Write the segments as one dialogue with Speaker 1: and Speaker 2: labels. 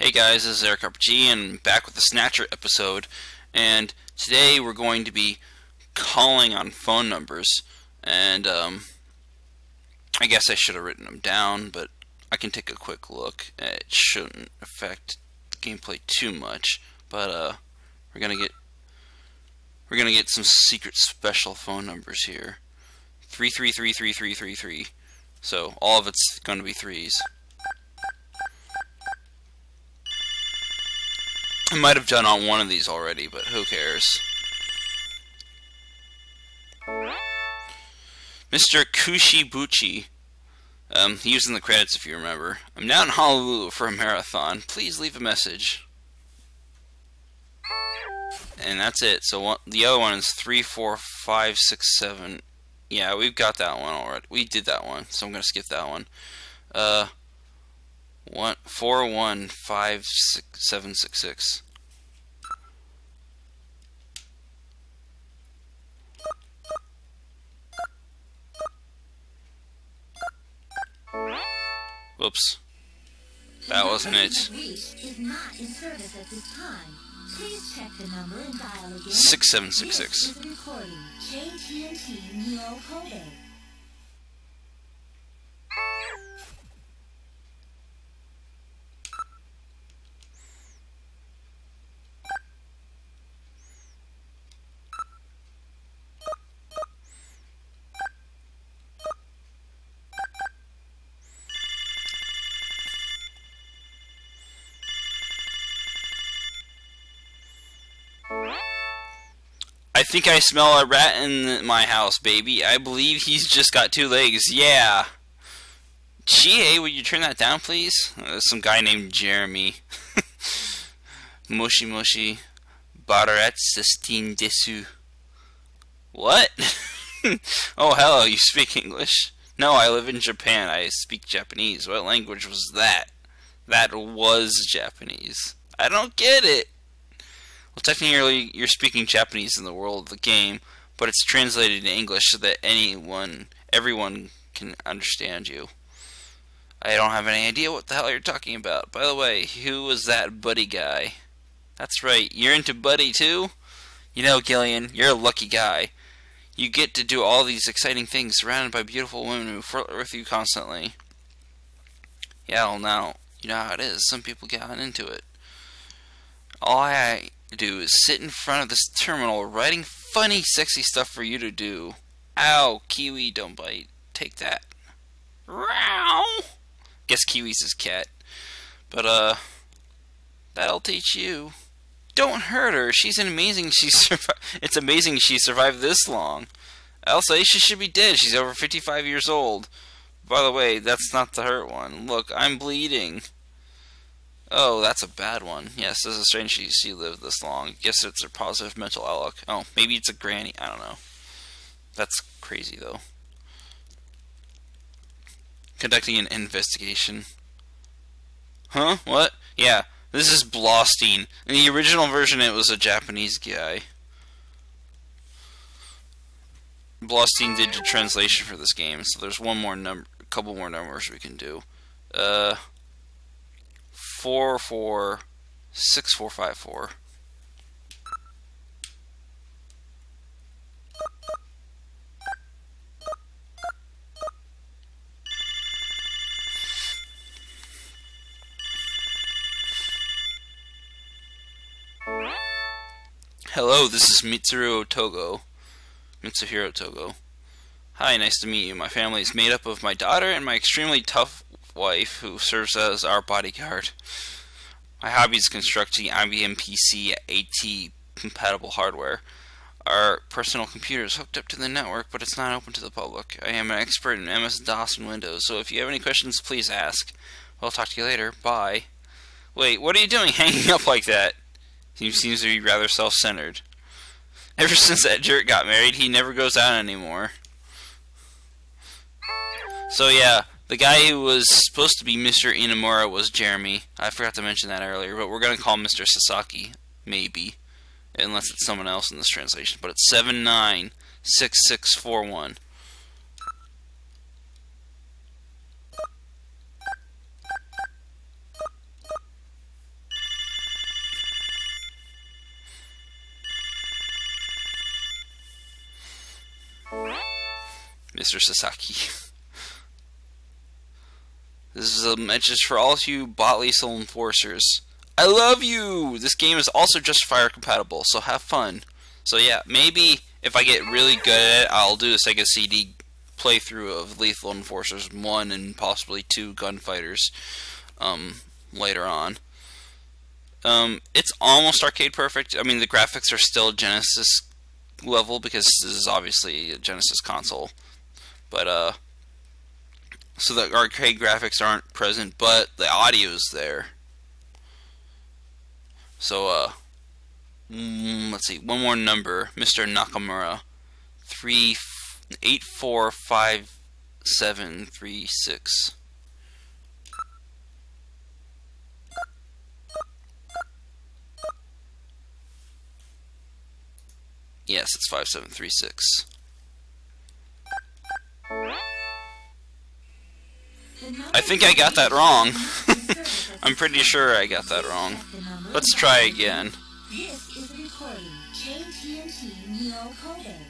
Speaker 1: Hey guys, this is Eric RPG and back with the Snatcher episode, and today we're going to be calling on phone numbers, and I guess I should have written them down, but I can take a quick look. It shouldn't affect the gameplay too much, but we're gonna get some secret special phone numbers here. 33333333. So all of it's going to be threes. I might have done on one of these already, but who cares? Mr. Kushibuchi. He was in the credits if you remember. I'm now in Honolulu for a marathon. Please leave a message. And that's it. So the other one is 34567. Yeah, we've got that one already. We did that one, so I'm gonna skip that one. 415766. Whoops. That wasn't it. 6766. I think I smell a rat in my house, baby. I believe he's just got 2 legs. Yeah. Chie, would you turn that down, please? There's some guy named Jeremy. Moshi Moshi. Barat Sistine Desu. What? Oh, hello, you speak English? No, I live in Japan. I speak Japanese. What language was that? That was Japanese. I don't get it. Well, technically, you're speaking Japanese in the world of the game, but it's translated in English so that everyone can understand you. I don't have any idea what the hell you're talking about. By the way, who was that Buddy guy? That's right, you're into Buddy too? You know, Gillian, you're a lucky guy. You get to do all these exciting things surrounded by beautiful women who flirt with you constantly. Yeah, well now, you know how it is. Some people get on into it. All I do is sit in front of this terminal writing funny, sexy stuff for you to do. Ow, Kiwi, don't bite. Take that. Row. Guess Kiwi's his cat. But, that'll teach you. Don't hurt her. She's amazing. It's amazing she survived this long. Elsa, she should be dead. She's over 55 years old. By the way, that's not the hurt one. Look, I'm bleeding. Oh, that's a bad one. Yes, this is strange she lived this long. Guess it's a positive mental outlook. Oh, maybe it's a granny. I don't know. That's crazy, though. Conducting an investigation. Huh? What? Yeah, this is Blostein. In the original version, it was a Japanese guy. Blostein did the translation for this game, so there's a couple more numbers we can do. 446454. Hello, this is Mitsuhiro Togo. Hi, nice to meet you. My family is made up of my daughter and my extremely tough wife who serves as our bodyguard. My hobby is constructing IBM PC AT compatible hardware. Our personal computer is hooked up to the network, but it's not open to the public. I am an expert in MS-DOS and Windows, so if you have any questions, please ask. I'll talk to you later. Bye. Wait, what are you doing hanging up like that? He seems to be rather self-centered. Ever since that jerk got married, he never goes out anymore. So yeah, the guy who was supposed to be Mr. Inamura was Jeremy. I forgot to mention that earlier, but we're going to call him Mr. Sasaki. Maybe. Unless it's someone else in this translation. But it's 796641. Mr. Sasaki. This is a message for all of you bot lethal enforcers. I love you! This game is also Justifier compatible, so have fun. So yeah, maybe if I get really good at it, I'll do a Sega CD playthrough of Lethal Enforcers 1 and possibly 2 Gunfighters later on. It's almost arcade perfect. I mean, the graphics are still Genesis level because this is obviously a Genesis console. But, so the arcade graphics aren't present, but the audio's there. So, let's see, one more number. Mr. Nakamura. 845736. Yes, it's 5736. I think I got that wrong. I'm pretty sure I got that wrong. Let's try again.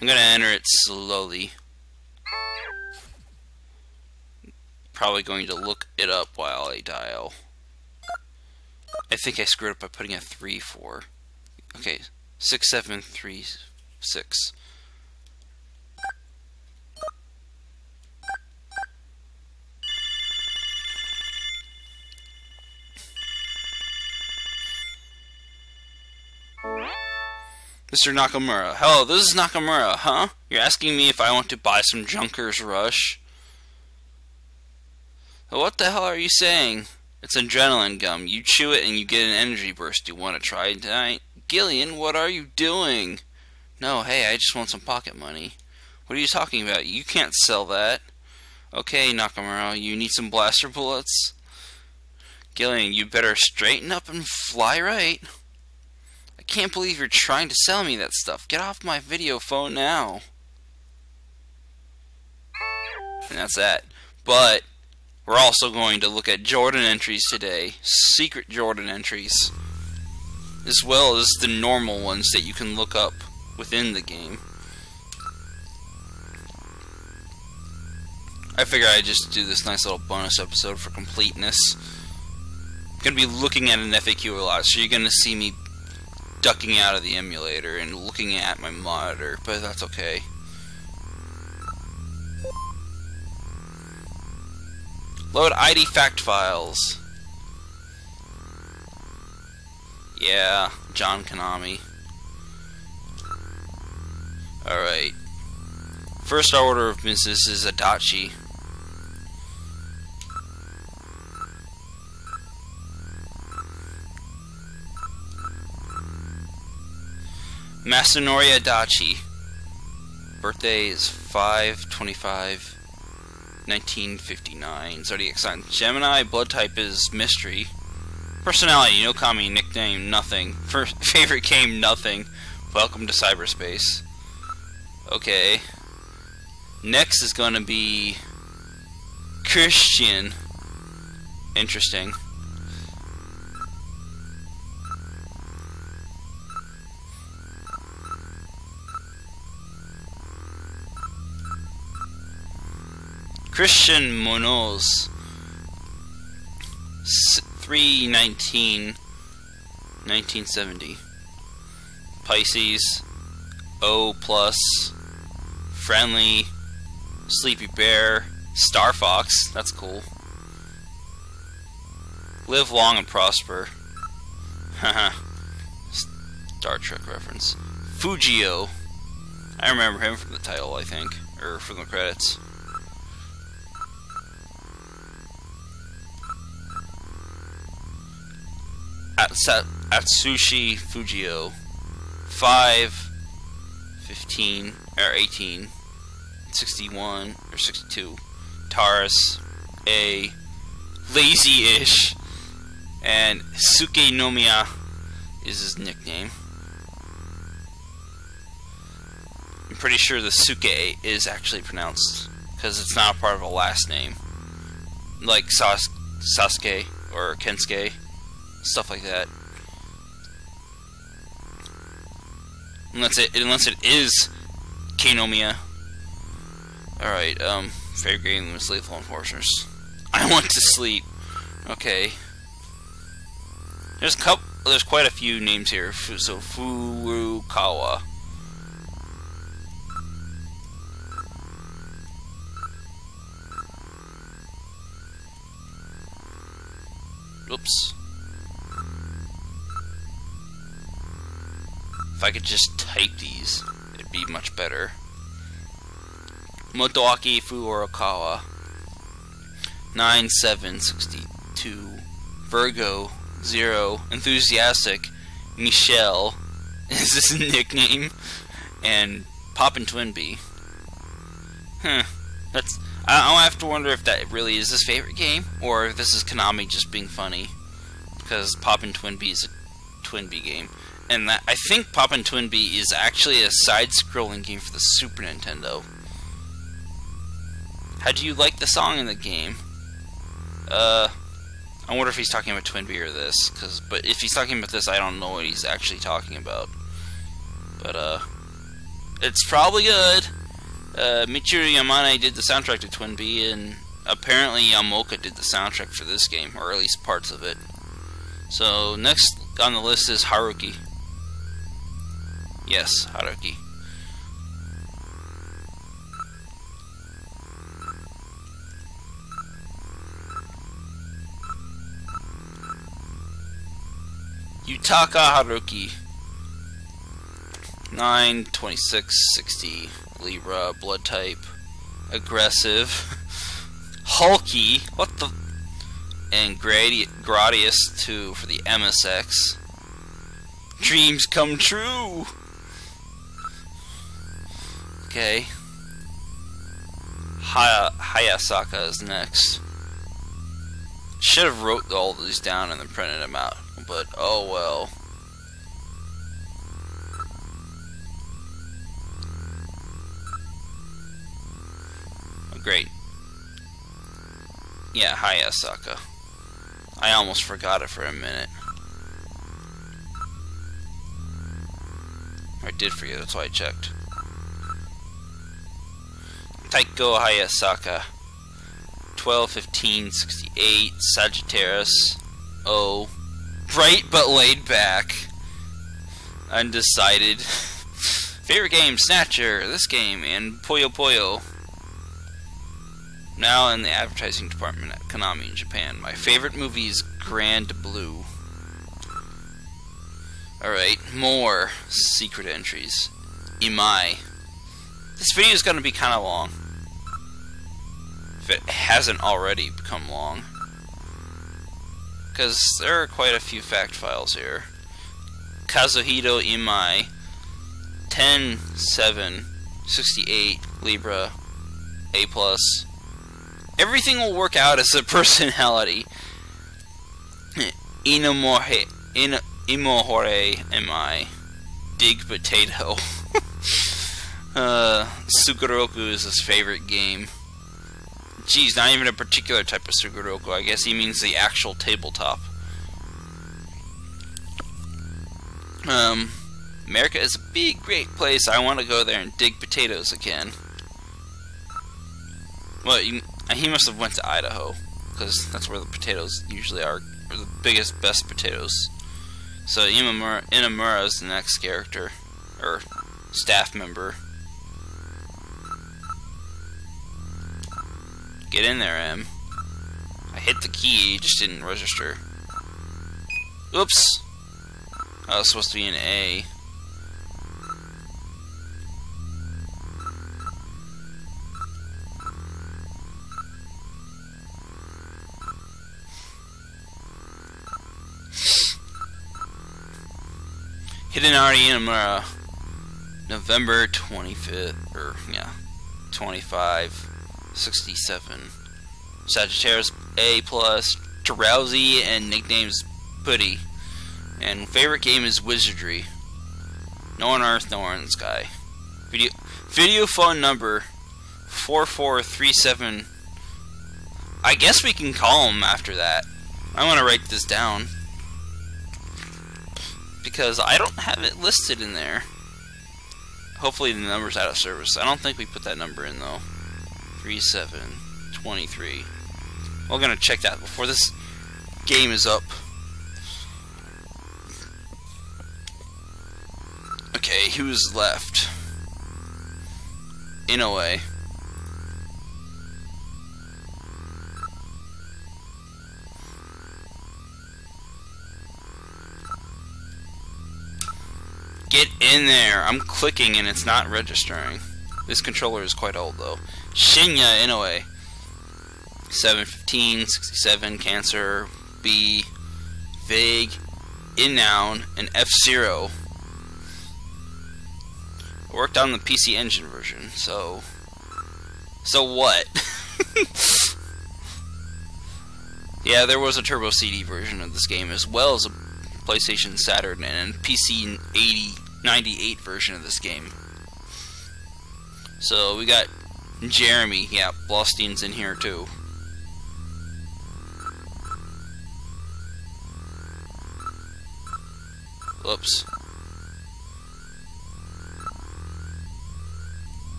Speaker 1: I'm gonna enter it slowly. Probably going to look it up while I dial. I think I screwed up by putting a 3-4. Okay, 6736. Mr. Nakamura. Hello, this is Nakamura, huh? You're asking me if I want to buy some Junker's Rush? What the hell are you saying? It's adrenaline gum. You chew it and you get an energy burst. You want to try it tonight? Gillian, what are you doing? No, hey, I just want some pocket money. What are you talking about? You can't sell that. Okay, Nakamura, you need some blaster bullets? Gillian, you better straighten up and fly right. I can't believe you're trying to sell me that stuff. Get off my video phone now. And that's that. But we're also going to look at Jordan entries today. Secret Jordan entries. As well as the normal ones that you can look up within the game. I figure I'd just do this nice little bonus episode for completeness. I'm going to be looking at an FAQ a lot, so you're going to see me ducking out of the emulator and looking at my monitor, but that's okay. Load ID fact files. Yeah, John Konami. Alright. First order of business is Adachi. Masanori Adachi. Birthday is 5/25/1959. Zodiac sign Gemini. Blood type is mystery. Personality, no kami. Nickname, nothing. Favorite game, nothing. Welcome to cyberspace. Okay. Next is gonna be Christian. Interesting. Christian Munoz, 3/19/1970. Pisces, O+, friendly, sleepy bear, Star Fox, that's cool. Live long and prosper. Haha. Star Trek reference. Fujio. I remember him from the title, I think, or from the credits. Atsushi Fujio, 5/15/18/61 or 62. Taurus, A, lazy-ish, and Suke Nomiya is his nickname. I'm pretty sure the Suke is actually pronounced because it's not a part of a last name, like Sasuke or Kensuke. Stuff like that. Unless it is Keinomiya. Alright, favorite game was Lethal Enforcers. I want to sleep. Okay. There's quite a few names here. So, Furukawa. Oops. If I could just type these, it'd be much better. Motoaki Furukawa. 9762. Virgo 0. Enthusiastic. Michelle is this a nickname? And Poppin' Twinbee. That's. I'll have to wonder if that really is his favorite game, or if this is Konami just being funny. Because Poppin' Twinbee is a Twinbee game. And I think Poppin' Twinbee is actually a side-scrolling game for the Super Nintendo. How do you like the song in the game? I wonder if he's talking about Twinbee or this. But if he's talking about this, I don't know what he's actually talking about. But, it's probably good. Michiru Yamane did the soundtrack to Twinbee, and apparently Yamoka did the soundtrack for this game, or at least parts of it. So, next on the list is Haruki. Yes, Haruki. Yutaka Haruki. 9, 26, 60. Libra, blood type, aggressive, hulky, what the, and Gradius 2 for the MSX. Dreams come true! Okay. Hayasaka is next. Should have wrote all these down and then printed them out, but oh well. Great. Yeah, Hayasaka. I almost forgot it for a minute. I did forget, that's why I checked. Taiko Hayasaka. 12, 15, 68, Sagittarius. Oh. Bright but laid back. Undecided. Favorite game, Snatcher, this game, and Puyo Puyo. Now in the advertising department at Konami in Japan. My favorite movie is Grand Blue. Alright, more secret entries. Imai. This video is going to be kind of long. If it hasn't already become long. Because there are quite a few fact files here. Kazuhito Imai. 10, 7, 68, Libra, A+. Everything will work out as a personality. Imohore Imai. Dig Potato. Sugoroku is his favorite game. Geez, not even a particular type of Sugoroku. I guess he means the actual tabletop. America is a big, great place. I want to go there and dig potatoes again. Well, he must have went to Idaho, because that's where the potatoes usually are the biggest, best potatoes. So Inamura is the next character, or staff member. Get in there, M. I hit the key, just didn't register. Oops! Oh, it's supposed to be an A. Hidenari Inamura, November 25th, or yeah, 25, 67. Sagittarius A+, Drowsy, and nicknames Putty. And favorite game is Wizardry. No on Earth, nowhere in the sky. Video phone number 4437. I guess we can call him after that. I want to write this down, because I don't have it listed in there. Hopefully the number's out of service. I don't think we put that number in though. 23. We're gonna check that before this game is up. Okay, who's left? In a way. Get in there! I'm clicking and it's not registering. This controller is quite old though. Shinya Inoue. 715, 67, Cancer, B, Vague, In Noun, and F-Zero. I worked on the PC Engine version, so what? Yeah, there was a Turbo CD version of this game, as well as a PlayStation Saturn and PC 98 version of this game. So we got Jeremy, yeah, Blostein's in here too. Whoops.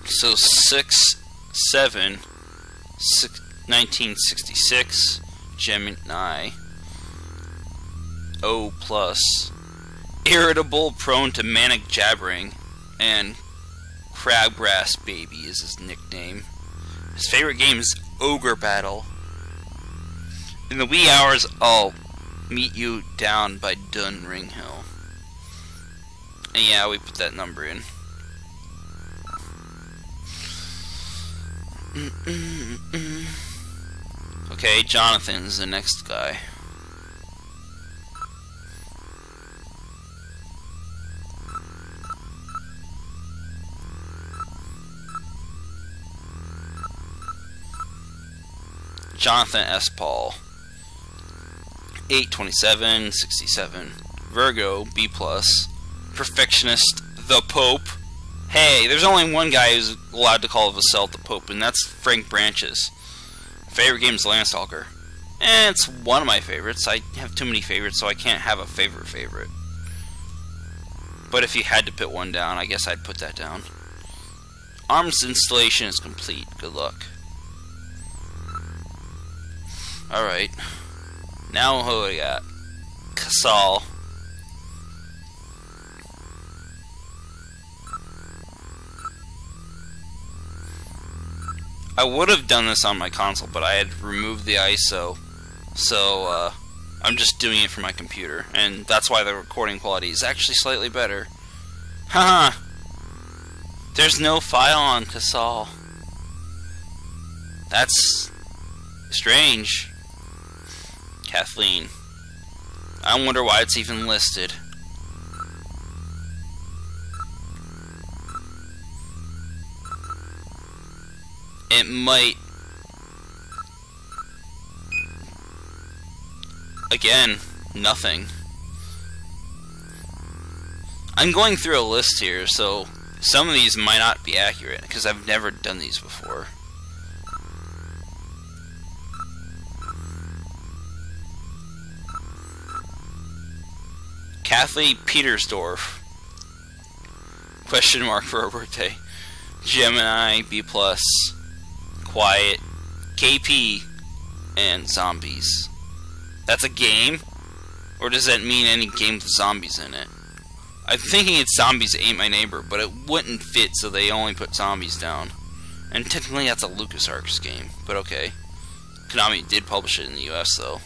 Speaker 1: So 1966, Gemini, O+, irritable, prone to manic jabbering, and Crabgrass Baby is his nickname. His favorite game is Ogre Battle. In the wee hours, I'll meet you down by Dun Ring Hill. And yeah, we put that number in. Okay, Jonathan's the next guy. Jonathan S. Paul. 827, 67. Virgo, B+. Perfectionist, the Pope. Hey, there's only one guy who's allowed to call himself the Pope, and that's Frank Branches. Favorite game is Landstalker. It's one of my favorites. I have too many favorites, so I can't have a favorite. But if you had to put one down, I guess I'd put that down. Arms installation is complete. Good luck. Alright. Now who we got? Casal. I would have done this on my console, but I had removed the ISO, so I'm just doing it for my computer, and that's why the recording quality is actually slightly better. Haha! There's no file on Casal. That's strange. Kathleen. I wonder why it's even listed. It might... Again, nothing. I'm going through a list here, so some of these might not be accurate, because I've never done these before. Kathleen Petersdorf. Question mark for her birthday. Gemini, B+. Quiet, KP, and Zombies. That's a game? Or does that mean any game with zombies in it? I'm thinking it's Zombies Ain't My Neighbor, but it wouldn't fit, so they only put Zombies down. And technically that's a LucasArts game, but okay. Konami did publish it in the US though.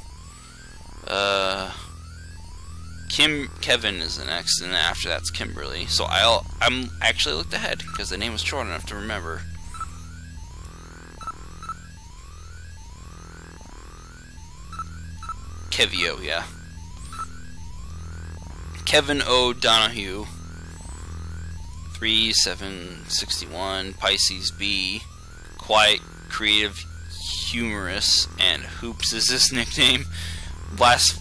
Speaker 1: Kevin is the next, and then after that's Kimberly. So I'm actually looked ahead, because the name was short enough to remember. Kevio, yeah. Kevin O. Donahue. 3761. Pisces B. Quiet, creative, humorous, and Hoops is his nickname. Last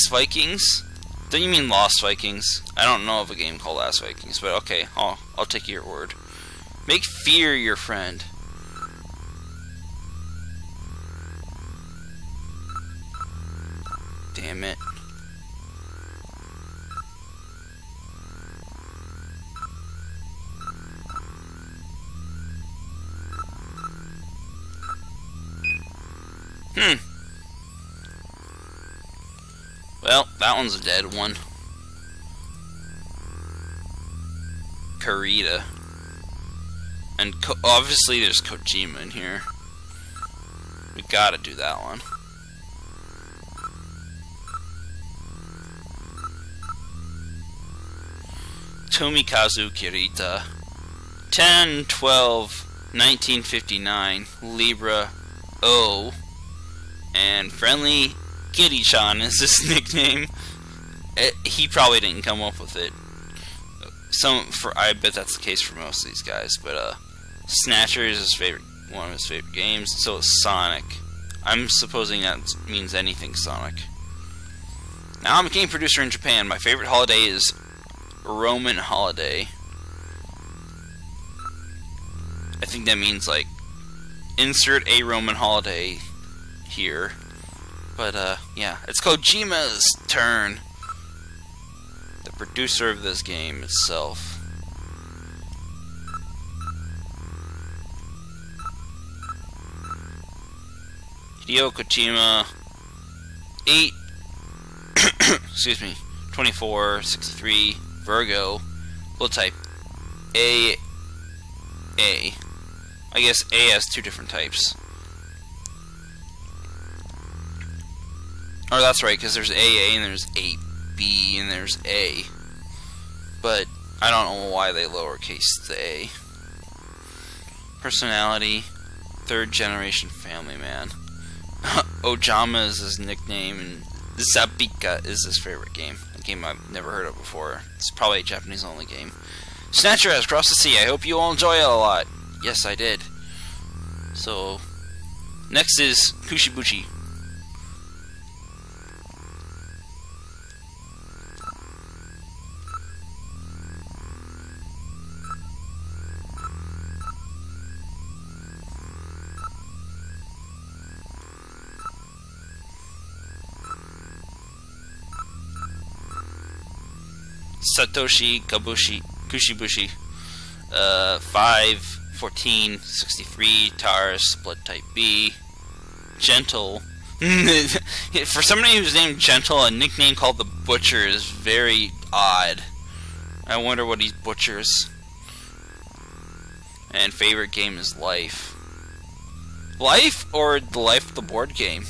Speaker 1: Vikings? Don't you mean Lost Vikings? I don't know of a game called Last Vikings, but okay, I'll take your word. Make fear your friend. Damn it. Well, that one's a dead one. Karita. And obviously there's Kojima in here. We gotta do that one. Tomikazu Kirita. 10/12/1959. Libra O. And Friendly Kitty-chan is his nickname. He probably didn't come up with it. I bet that's the case for most of these guys. But Snatcher is one of his favorite games. So is Sonic. I'm supposing that means anything Sonic. Now I'm a game producer in Japan. My favorite holiday is Roman holiday. I think that means like insert a Roman holiday here. But yeah, it's Kojima's turn. The producer of this game itself. Hideo Kojima 8 excuse me 2463 Virgo, blood type A. I guess A has two different types. Oh, that's right, because there's AA and there's 8B and there's A. But I don't know why they lowercase the A. Personality, third generation family man. Ojama is his nickname, and Zabika is his favorite game. A game I've never heard of before. It's probably a Japanese only game. Snatcher has crossed the sea. I hope you all enjoy it a lot. Yes, I did. So, next is Kushibuchi. Satoshi Kushibushi. 5/14/63 Taurus, blood type B. Gentle. For somebody who's named Gentle, a nickname called the Butcher is very odd. I wonder what he butchers. And favorite game is Life. Life or the Life of the board game?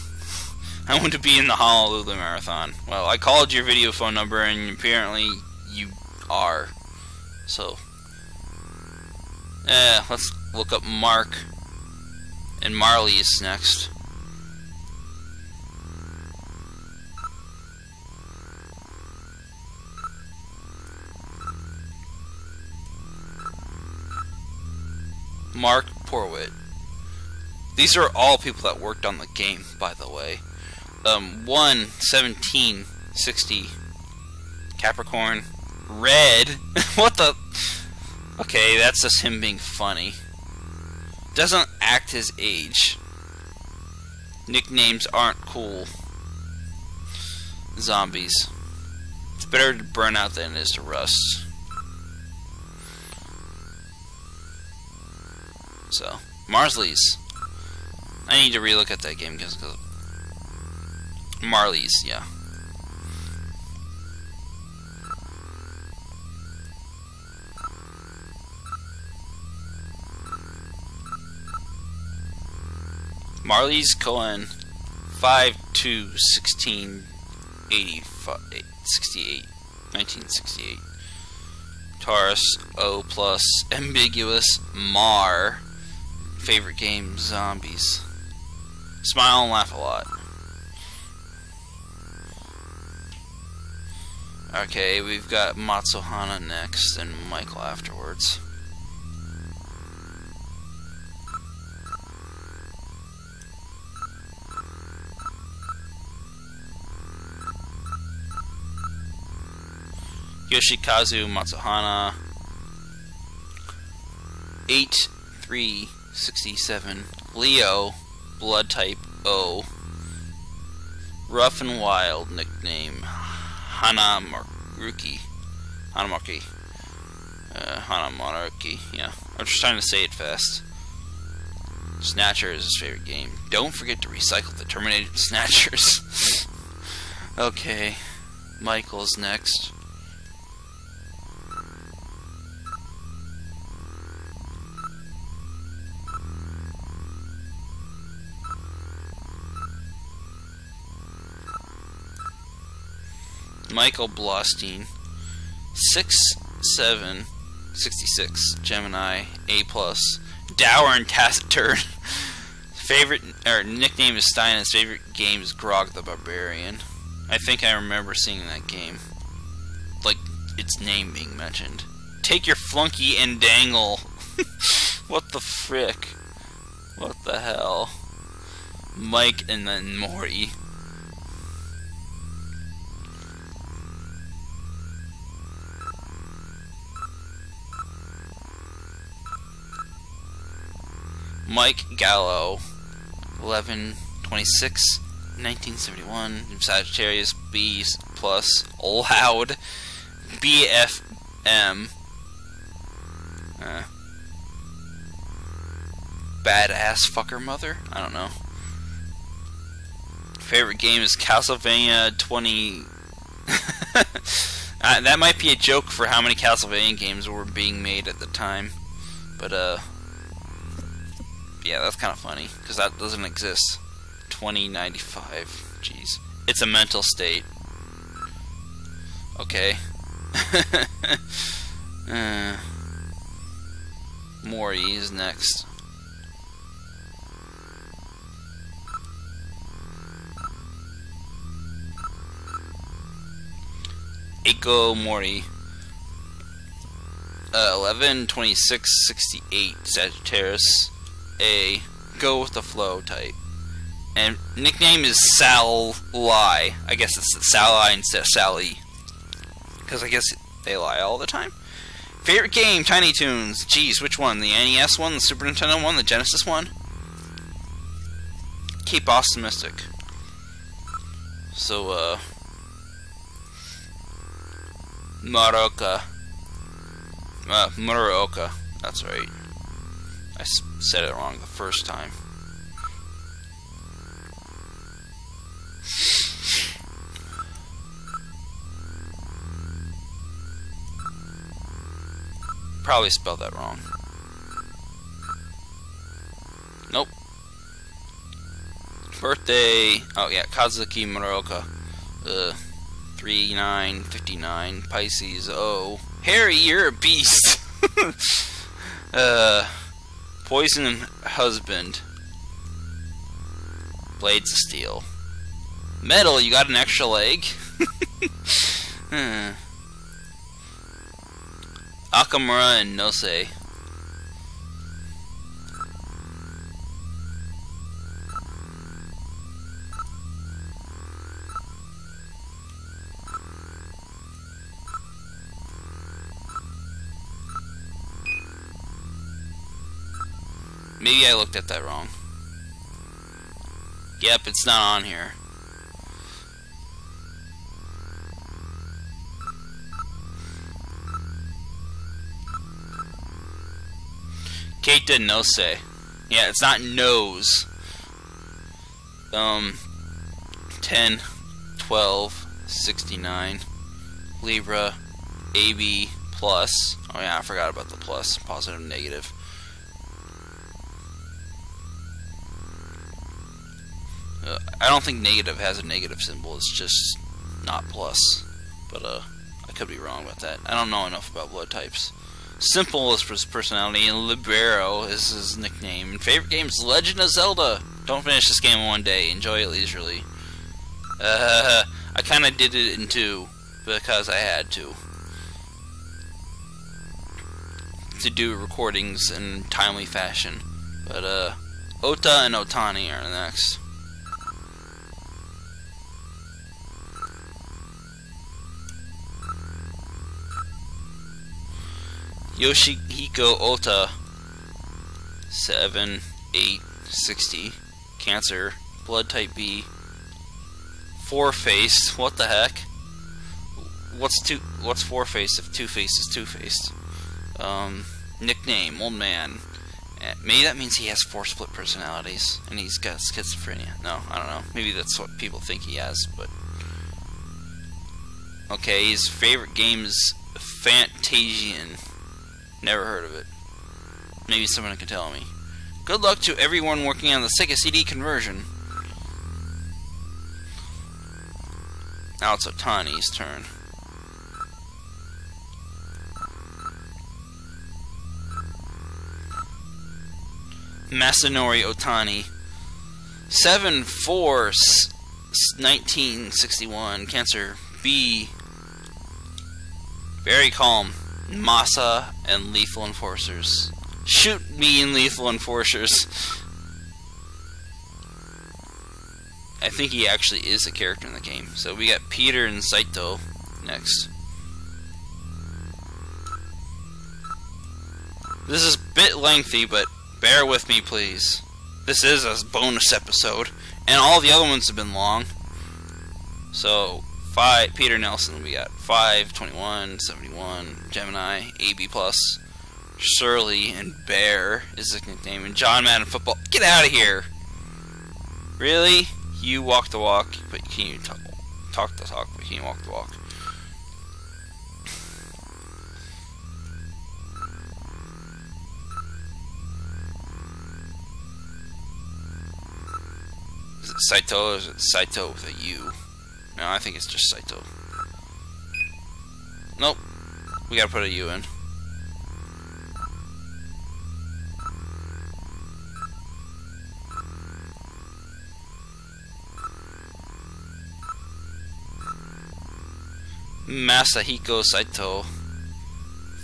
Speaker 1: I want to be in the Honolulu Marathon. Well, I called your video phone number and apparently you are. So, let's look up Mark. And Marley is next. Mark Porwit. These are all people that worked on the game, by the way. 1/17/60 Capricorn. Red. What the? Okay, that's just him being funny. Doesn't act his age. Nicknames aren't cool. Zombies. It's better to burn out than it is to rust. So, Marsley's. I need to relook at that game because Marley's, yeah. Marley's Cohen 5/2/16/68 1968. Taurus O plus ambiguous Mar. Favorite game Zombies. Smile and laugh a lot. Okay, we've got Matsuhana next and Michael afterwards. Yoshikazu Matsuhana 8/3/67 Leo, blood type O. Rough and wild nickname Hanamaruki. Yeah, I'm just trying to say it fast. Snatcher is his favorite game. Don't forget to recycle the terminated Snatchers. Okay, Michael's next. Michael Blostein, 6'7", 66, Gemini, A+, dour and taciturn. Favorite or nickname is Stein. His favorite game is Grog the Barbarian. I think I remember seeing that game, like its name being mentioned. Take your flunky and dangle. What the frick? What the hell? Mike and then Morty. Mike Gallo, 11/26/1971, Sagittarius, B+, loud, BFM, badass fucker mother? I don't know. Favorite game is Castlevania 20. That might be a joke for how many Castlevania games were being made at the time, but yeah, that's kind of funny, because that doesn't exist. 2095. Jeez. It's a mental state. Okay. Maury is next. Eiko Mori. 11/26/68, Sagittarius. A go with the flow type, and nickname is Sally. I guess it's Sally instead of Sally, because I guess they lie all the time. Favorite game, Tiny Toons. Geez, which one? The NES one, the Super Nintendo one, the Genesis one? Keep optimistic. So Muraoka. Muraoka. That's right. I said it wrong the first time. Probably spelled that wrong. Nope. Birthday. Oh yeah, Kazuki Muraoka. 3959, Pisces. Oh, Harry, you're a beast. Poison husband. Blades of steel. Metal, you got an extra leg? Akamura and Nose. Maybe I looked at that wrong. Yep, it's not on here. Keita Nose. Yeah, it's not nose. 10/12/69. Libra. AB plus. Oh yeah, I forgot about the plus. Positive, negative. I don't think negative has a negative symbol. It's just not plus. But I could be wrong about that. I don't know enough about blood types. Simple is his personality, and Libero is his nickname. And favorite game is Legend of Zelda. Don't finish this game in one day. Enjoy it leisurely. I kind of did it in two because I had to do recordings in timely fashion. But Ota and Otani are next. Yoshihiko Ota, 7/8/60, Cancer, blood type B, four-faced. What the heck? What's four-faced if two-faced is two-faced? Nickname, Old Man, Maybe that means he has 4 split personalities, and he's got schizophrenia. No, I don't know. Maybe that's what people think he has, but... Okay, his favorite game is Fantasian. Never heard of it. Maybe someone can tell me. Good luck to everyone working on the Sega CD conversion. Now it's Otani's turn. Masanori Otani. 7-4-1961. Cancer. B. Very calm. Masa and Lethal Enforcers. Shoot me in Lethal Enforcers. I think he actually is a character in the game. So we got Peter and Saito next. This is a bit lengthy, but bear with me, please. This is a bonus episode, and all the other ones have been long. So, Peter Nelson, we got 52171 Gemini, AB+, Shirley, and Bear is his nickname, and John Madden Football. Get out of here! Really? You walk the walk, but can you talk the talk, but can you walk the walk? Is it Saito, or is it Saito with a U? No, I think it's just Saito. Nope. We gotta put a U in. Masahiko Saito.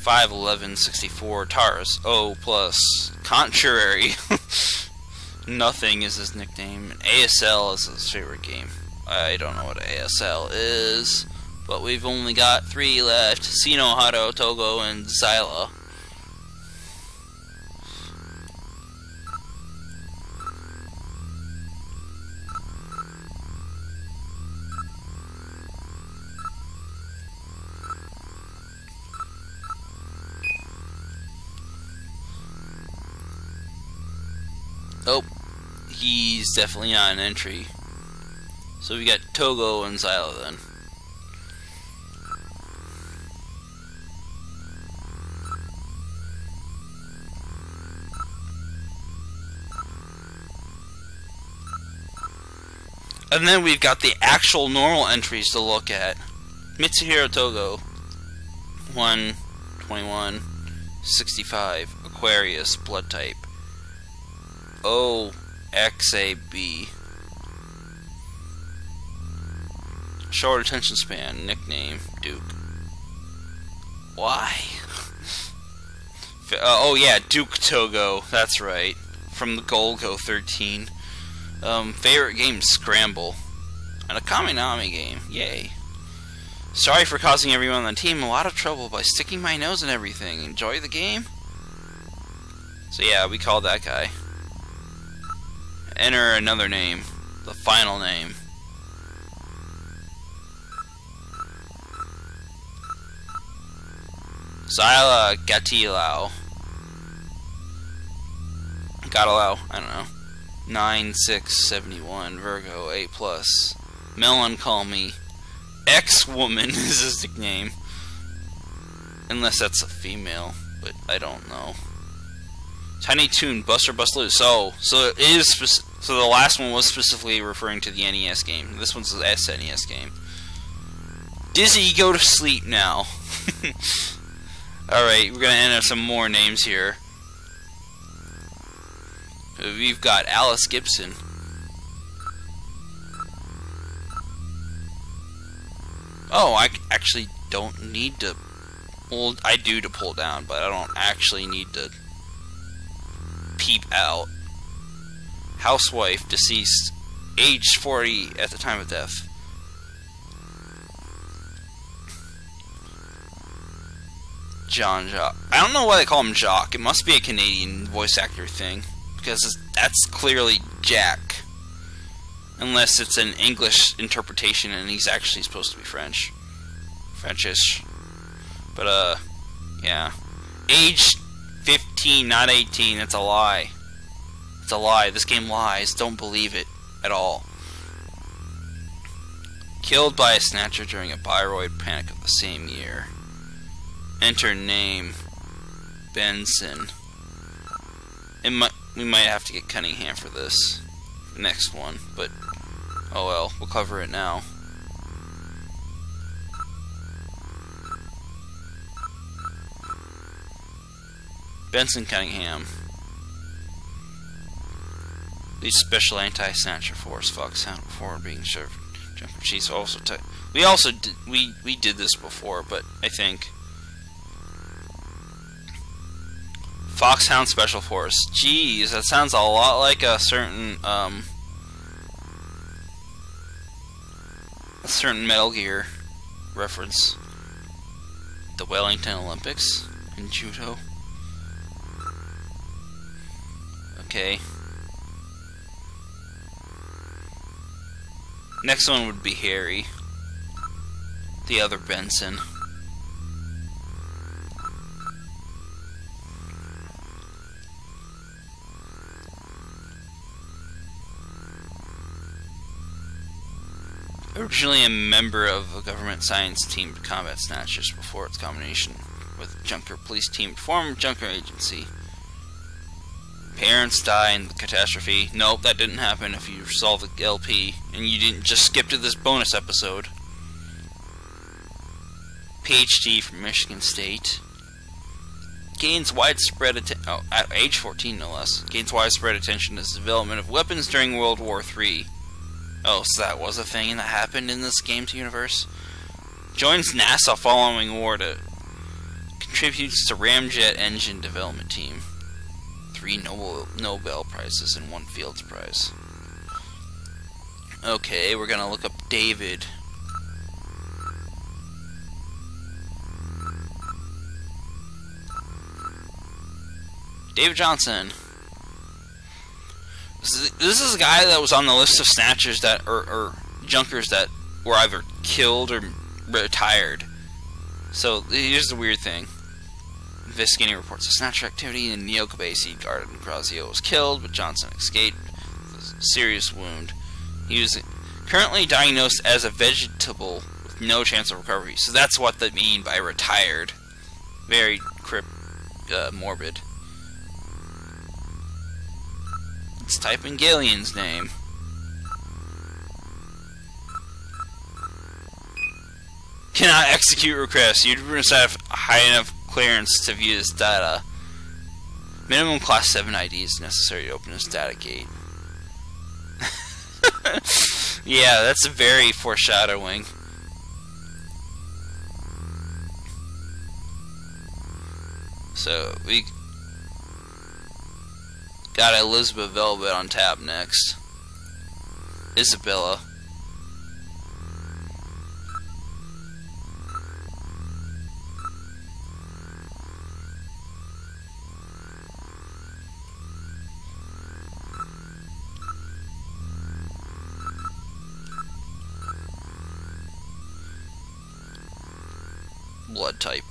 Speaker 1: 5'11", Taurus. O+. Contrary. Nothing is his nickname. ASL is his favorite game. I don't know what ASL is, but we've only got 3 left. Shinohara, Togo, and Zyla. Oh, he's definitely not an entry. So we got Togo and Zyla then. And then we've got the actual normal entries to look at. Mitsuhiro Togo, 121, 65, Aquarius, blood type. OXAB. Short attention span, nickname, Duke. Why? Oh yeah, Duke Togo, that's right. From the Golgo 13. Favorite game, Scramble. And a Kaminami game, yay. Sorry for causing everyone on the team a lot of trouble by sticking my nose in everything. Enjoy the game? So yeah, we called that guy. Enter another name. The final name. Zyla Gatilao. Gatilao, I don't know. 9671 Virgo A+. Melon Call Me. X-Woman is his nickname. Unless that's a female, but I don't know. Tiny Toon Buster Bust Loose. So it is so the last one was specifically referring to the NES game. This one's the SNES game. Dizzy, go to sleep now. Alright, we're gonna enter some more names here. We've got Alice Gibson. Oh, I actually don't need to... Well, I do to pull down, but I don't actually need to peep out. Housewife, deceased, aged 40 at the time of death. John Jock. I don't know why they call him Jock. It must be a Canadian voice actor thing, because that's clearly Jack. Unless it's an English interpretation and he's actually supposed to be French. Frenchish. But, yeah. Age 15, not 18. That's a lie. It's a lie. This game lies. Don't believe it at all. Killed by a Snatcher during a Bioroid panic of the same year. Enter name. Benson. We might have to get Cunningham for this next one, but oh well, we'll cover it now. Benson Cunningham. These special anti-Snatcher force Foxhound before being served. Jumper Chiefs also we did this before, but I think Foxhound Special Force. Jeez, that sounds a lot like a certain Metal Gear reference. The Wellington Olympics in judo. Okay. Next one would be Harry, the other Benson. Originally a member of a government science team to combat Snatchers before its combination with Junker Police Team to form Junker Agency. Parents die in the catastrophe. Nope, that didn't happen if you solve the LP and you didn't just skip to this bonus episode. PhD from Michigan State. Gains widespread at age 14 no less. Gains widespread attention as the development of weapons during World War III. Oh, so that was a thing that happened in this game's universe. Joins NASA following war to contributes to Ramjet engine development team. 3 Nobel Prizes and 1 Fields Prize. Okay, we're gonna look up David. David Johnson. This is a guy that was on the list of Snatchers that, or Junkers that were either killed or retired. So here's the weird thing. Investigating reports of Snatcher activity in Neokabasi Garden. Grazio was killed, but Johnson escaped with a serious wound. He was currently diagnosed as a vegetable with no chance of recovery. So that's what they mean by retired. Very morbid. Let's type in Galeon's name. Cannot execute requests. You must have high enough clearance to view this data. Minimum class 7 ID is necessary to open this data gate. Yeah, that's very foreshadowing. So we got Elizabeth Velvet on tap next. Isabella. Blood type.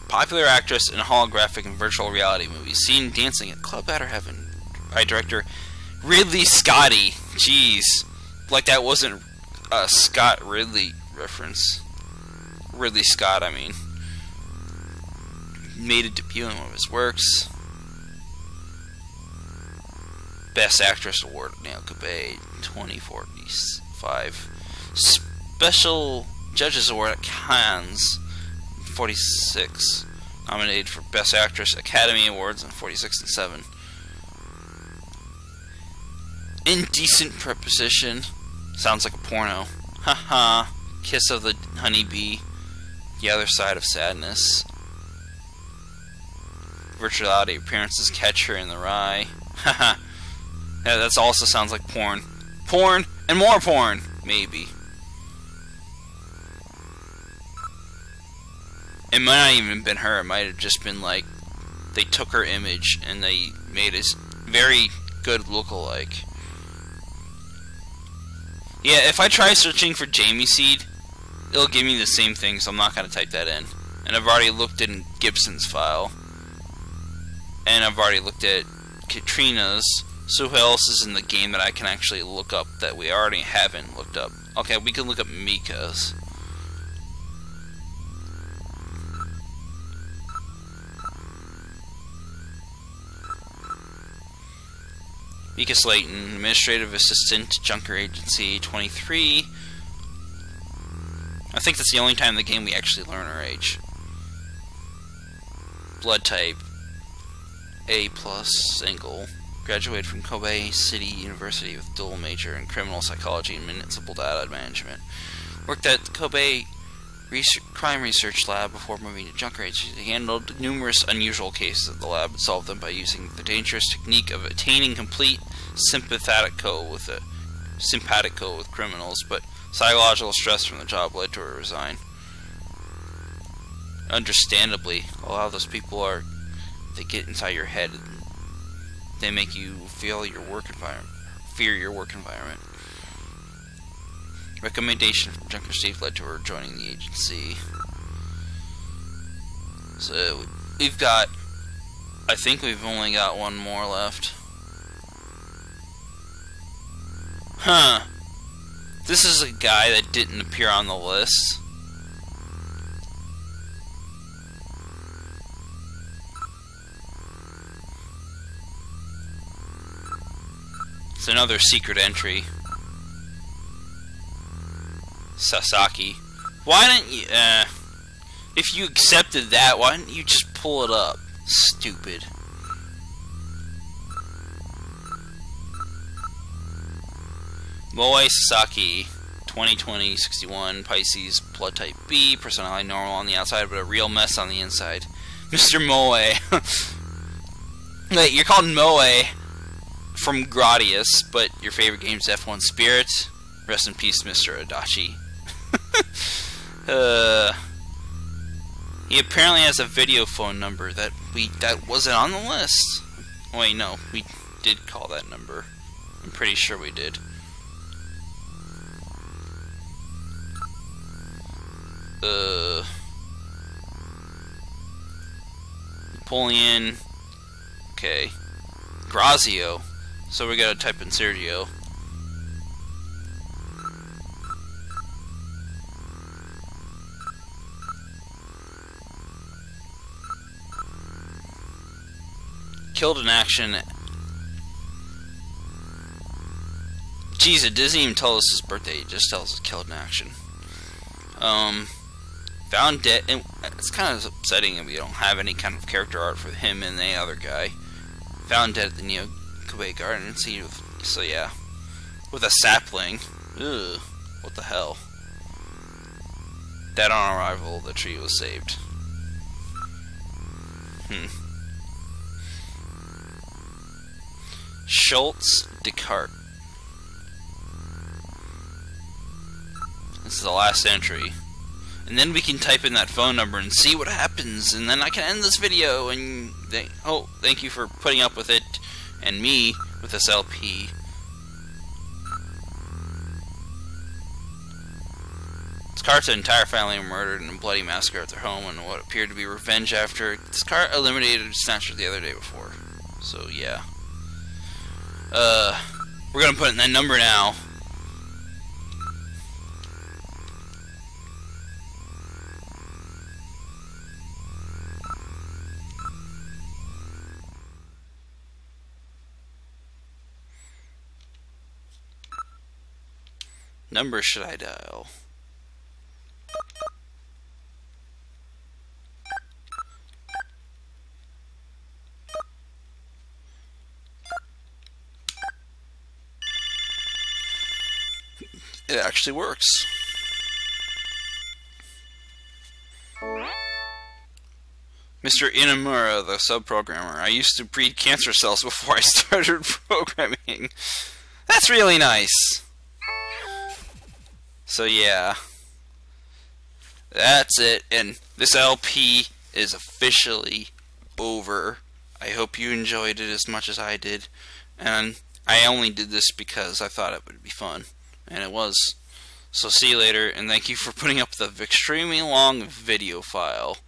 Speaker 1: Popular actress in holographic and virtual reality movies, seen dancing at Club Outer Heaven by director Ridley Scotty. Jeez, like that wasn't a Scott Ridley reference. Ridley Scott, I mean. Made a debut in one of his works. Best Actress Award at Neil Cabay 2045. Special Judges Award at Cannes 46. Nominated for Best Actress Academy Awards in 46 and 7. Indecent Preposition. Sounds like a porno. Haha. Kiss of the Honeybee. The Other Side of Sadness. Virtuality Appearances. Catcher in the Rye. Haha. Yeah, that also sounds like porn. Porn and more porn. Maybe. It might not even been her. It might have just been like they took her image and they made a very good lookalike. Yeah, if I try searching for Jamie Seed, it'll give me the same thing, so I'm not gonna type that in. And I've already looked in Gibson's file. And I've already looked at Katrina's. So who else is in the game that I can actually look up that we already haven't looked up? Okay, we can look up Mika's. Mika Slayton, Administrative Assistant, Junker Agency, 23. I think that's the only time in the game we actually learn her age. Blood type, A+, single. Graduated from Kobe City University with dual major in criminal psychology and municipal data management. Worked at Kobe Crime Research Lab before moving to Junker Agency. He handled numerous unusual cases at the lab and solved them by using the dangerous technique of attaining complete simpatico with criminals, but psychological stress from the job led to her resign. Understandably, a lot of those people they get inside your head and they make you fear your work environment. Recommendation from Junker Steve led to her joining the agency. So we've got, I think we've only got one more left. Huh. This is a guy that didn't appear on the list. It's another secret entry. Sasaki. Why didn't you, if you accepted that, why didn't you just pull it up? Stupid. Moe Sasaki, 2020, 61, Pisces, blood type B, personality normal on the outside, but a real mess on the inside. Mr. Moe. Wait, you're called Moe from Gradius, but your favorite game's F1 Spirit. Rest in peace, Mr. Adachi. He apparently has a videophone number that wasn't on the list. Wait, no, we did call that number. I'm pretty sure we did. Napoleon. Okay. Grazio. So we gotta type in Sergio. Killed in action. Jeez, it doesn't even tell us his birthday, it just tells us killed in action. Found dead, and it's kind of upsetting that we don't have any kind of character art for him and the other guy. Found dead at the Neo Kobe Garden, so yeah. With a sapling. Ugh, what the hell. Dead on arrival, the tree was saved. Schultz Descartes. This is the last entry. And then we can type in that phone number and see what happens, and then I can end this video, and thank you for putting up with it, and me, with this LP. Descartes' entire family were murdered in a bloody massacre at their home, and what appeared to be revenge after Descartes eliminated Snatcher the other day before. So, yeah. We're gonna put in that number now. Number should I dial? It actually works. Mr. Inamura, the sub-programmer. I used to breed cancer cells before I started programming. That's really nice. So yeah. That's it. And this LP is officially over. I hope you enjoyed it as much as I did. And I only did this because I thought it would be fun. And it was. So see you later, and thank you for putting up the extremely long video file.